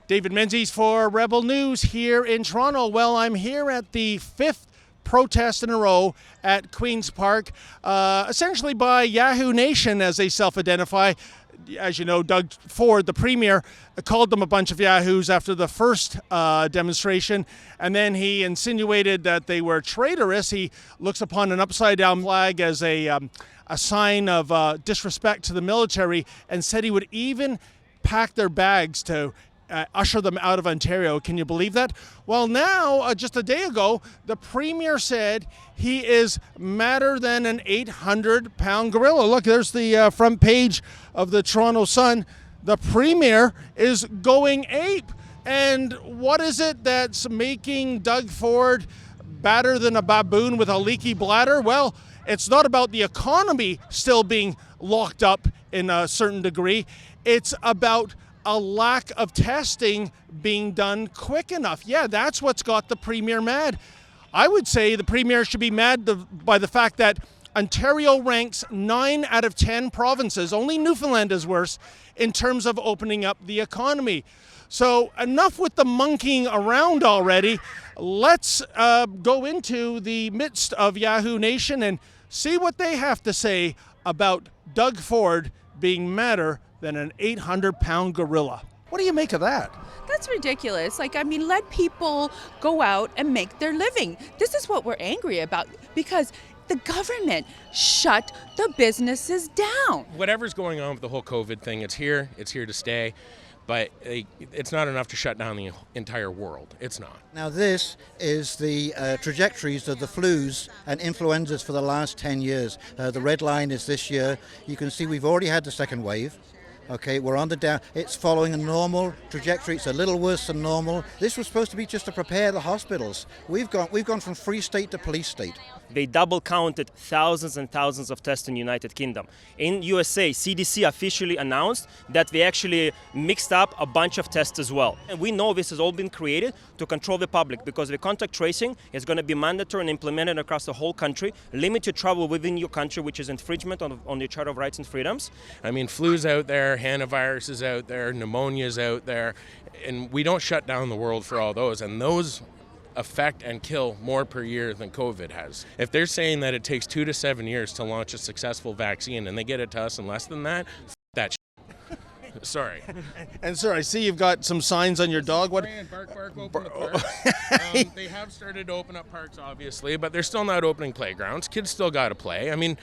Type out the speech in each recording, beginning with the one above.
David Menzies for Rebel News here in Toronto. Well, I'm here at the 5th protest in a row at Queen's Park, essentially by Yahoo Nation, as they self-identify. As you know, Doug Ford, the Premier, called them a bunch of Yahoos after the first demonstration, and then he insinuated that they were traitorous. He looks upon an upside-down flag as a sign of disrespect to the military, and said he would even pack their bags to usher them out of Ontario. Can you believe that? Well, now, just a day ago, the Premier said he is madder than an 800-pound gorilla. Look, there's the front page of the Toronto Sun. The Premier is going ape. And what is it that's making Doug Ford badder than a baboon with a leaky bladder? Well, it's not about the economy still being locked up in a certain degree. It's about a lack of testing being done quick enough. Yeah, that's what's got the Premier mad. I would say the Premier should be mad by the fact that Ontario ranks 9 out of 10 provinces, only Newfoundland is worse, in terms of opening up the economy. So enough with the monkeying around already. Let's go into the midst of Yahoo Nation and see what they have to say about Doug Ford being madder than an 800-pound gorilla. What do you make of that? That's ridiculous. Let people go out and make their living. This is what we're angry about, because the government shut the businesses down. Whatever's going on with the whole COVID thing, it's here to stay. But it's not enough to shut down the entire world. It's not. Now this is the trajectories of the flus and influenzas for the last 10 years. The red line is this year. You can see we've already had the second wave. Okay, we're on the down. It's following a normal trajectory. It's a little worse than normal. This was supposed to be just to prepare the hospitals. We've gone from free state to police state. They double counted thousands and thousands of tests in the United Kingdom. In USA, CDC officially announced that they actually mixed up a bunch of tests as well. And we know this has all been created to control the public, because the contact tracing is going to be mandatory and implemented across the whole country, limit your travel within your country, which is infringement on the Charter of Rights and Freedoms. I mean, flu's out there, hantavirus is out there, pneumonia's out there, and we don't shut down the world for all those, and those affect and kill more per year than COVID has. If they're saying that it takes 2 to 7 years to launch a successful vaccine and they get it to us in less than that, that sorry. And sir, I see you've got some signs on your dog. What? Bark, open the parks. They have started to open up parks, obviously, but they're still not opening playgrounds. Kids still got to play. I mean,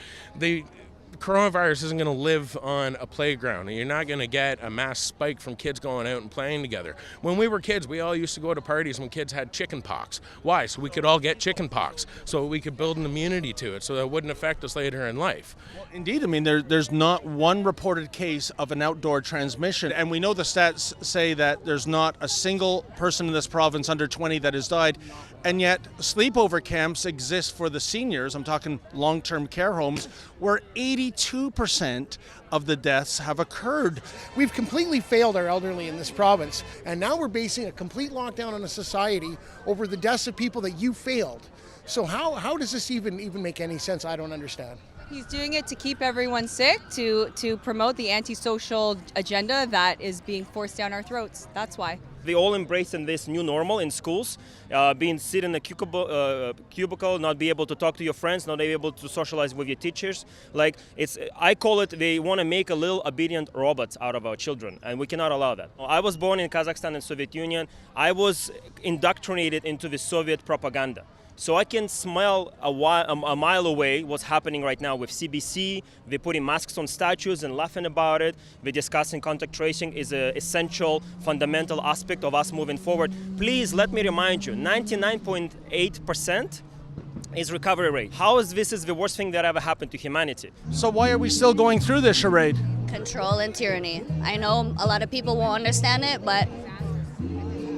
coronavirus isn't going to live on a playground, and you're not going to get a mass spike from kids going out and playing together. When we were kids, we all used to go to parties when kids had chicken pox. Why? So we could all get chicken pox, so we could build an immunity to it, so that it wouldn't affect us later in life. Well, indeed, I mean, there's not one reported case of an outdoor transmission, and we know the stats say that there's not a single person in this province under 20 that has died, and yet sleepover camps exist for the seniors. I'm talking long-term care homes, where 82% of the deaths have occurred. We've completely failed our elderly in this province, and now we're basing a complete lockdown on a society over the deaths of people that you failed. So how does this even make any sense? I don't understand. He's doing it to keep everyone sick, to promote the antisocial agenda that is being forced down our throats. That's why. They all embrace in this new normal in schools, being sit in a cubicle, not be able to talk to your friends, not be able to socialize with your teachers. I call it, they want to make a little obedient robots out of our children, and we cannot allow that. I was born in Kazakhstan and Soviet Union. I was indoctrinated into the Soviet propaganda. So I can smell a mile away what's happening right now with CBC. They're putting masks on statues and laughing about it. They're discussing contact tracing is an essential, fundamental aspect of us moving forward. Please let me remind you, 99.8% is recovery rate. How is this the worst thing that ever happened to humanity? So why are we still going through this charade? Control and tyranny. I know a lot of people won't understand it, but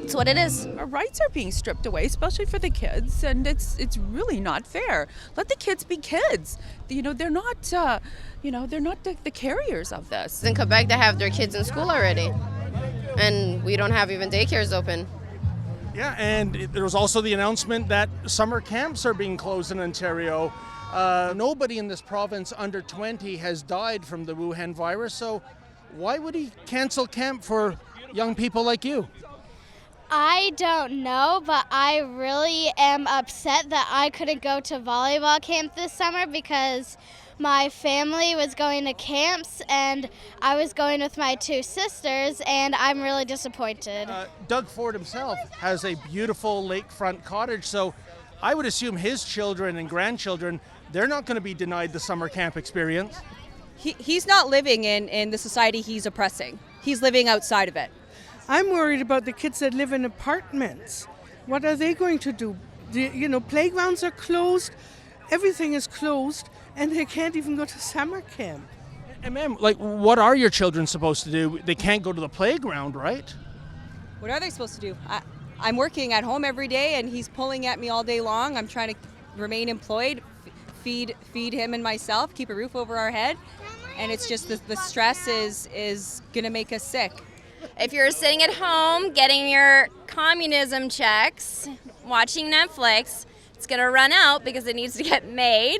it's what it is. Our rights are being stripped away, especially for the kids, and it's really not fair. Let the kids be kids. They're not the carriers of this. In Quebec, they have their kids in school already, and we don't have even daycares open. Yeah, and there was also the announcement that summer camps are being closed in Ontario. Nobody in this province under 20 has died from the Wuhan virus, so why would he cancel camp for young people like you? I don't know, but I really am upset that I couldn't go to volleyball camp this summer because my family was going to camps and I was going with my two sisters, and I'm really disappointed. Doug Ford himself has a beautiful lakefront cottage, so I would assume his children and grandchildren, they're not going to be denied the summer camp experience. He's not living in the society he's oppressing. He's living outside of it. I'm worried about the kids that live in apartments. What are they going to do? Playgrounds are closed, everything is closed, and they can't even go to summer camp. And ma'am, what are your children supposed to do? They can't go to the playground, right? What are they supposed to do? I'm working at home every day, and he's pulling at me all day long. I'm trying to remain employed, feed him and myself, keep a roof over our head, and it's just the stress is gonna make us sick. If you're sitting at home getting your communism checks, watching Netflix, it's going to run out because it needs to get made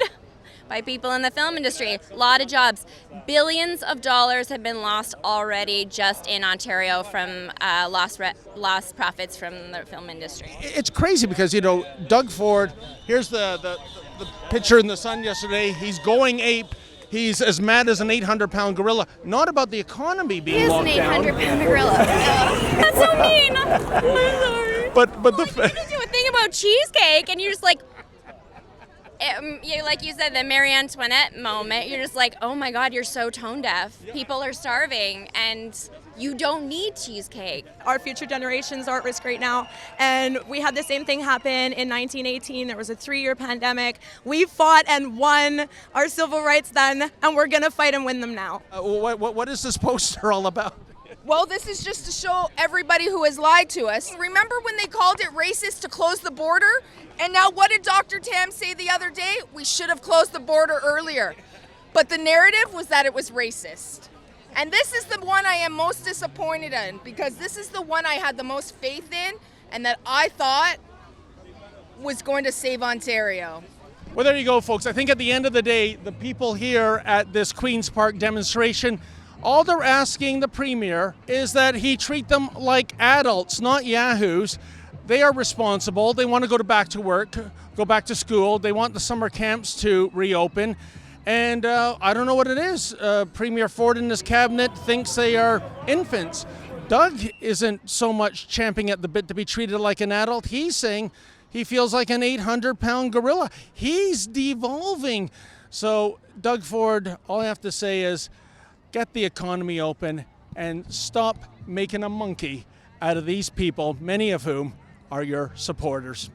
by people in the film industry. A lot of jobs. Billions of dollars have been lost already just in Ontario from lost profits from the film industry. It's crazy because, Doug Ford, here's the picture in the Sun yesterday. He's going ape. He's as mad as an 800-pound gorilla. Not about the economy being locked down. He is an 800-pound gorilla. That's so mean. I'm sorry. But you can do a thing about cheesecake, and you're just like, like you said, the Marie Antoinette moment. You're just like, oh my God, you're so tone deaf. People are starving, and you don't need cheesecake. Our future generations are at risk right now, and we had the same thing happen in 1918. There was a 3-year pandemic. We fought and won our civil rights then, and we're gonna fight and win them now. What is this poster all about? Well, this is just to show everybody who has lied to us. Remember when they called it racist to close the border? And now what did Dr. Tam say the other day? We should have closed the border earlier. But the narrative was that it was racist. And this is the one I am most disappointed in, because this is the one I had the most faith in and that I thought was going to save Ontario. Well, there you go, folks. I think at the end of the day, the people here at this Queen's Park demonstration, all they're asking the Premier is that he treat them like adults, not yahoos. They are responsible. They want to go back to work, go back to school. They want the summer camps to reopen. And I don't know what it is. Premier Ford and his cabinet thinks they are infants. Doug isn't so much champing at the bit to be treated like an adult. He's saying he feels like an 800-pound gorilla. He's devolving. So, Doug Ford, all I have to say is get the economy open and stop making a monkey out of these people, many of whom are your supporters.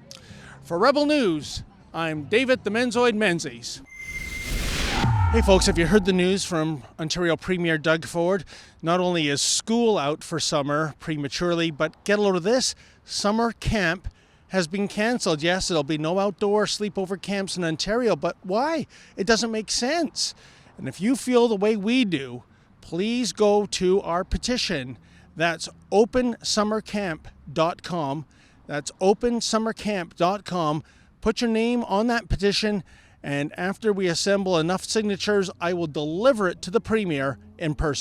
For Rebel News, I'm David the Menzoid Menzies. Hey folks, have you heard the news from Ontario Premier Doug Ford? Not only is school out for summer prematurely, but get a load of this, summer camp has been cancelled. Yes, there'll be no outdoor sleepover camps in Ontario, but why? It doesn't make sense. And if you feel the way we do, please go to our petition. That's opensummercamp.com. That's opensummercamp.com. Put your name on that petition, and after we assemble enough signatures, I will deliver it to the Premier in person.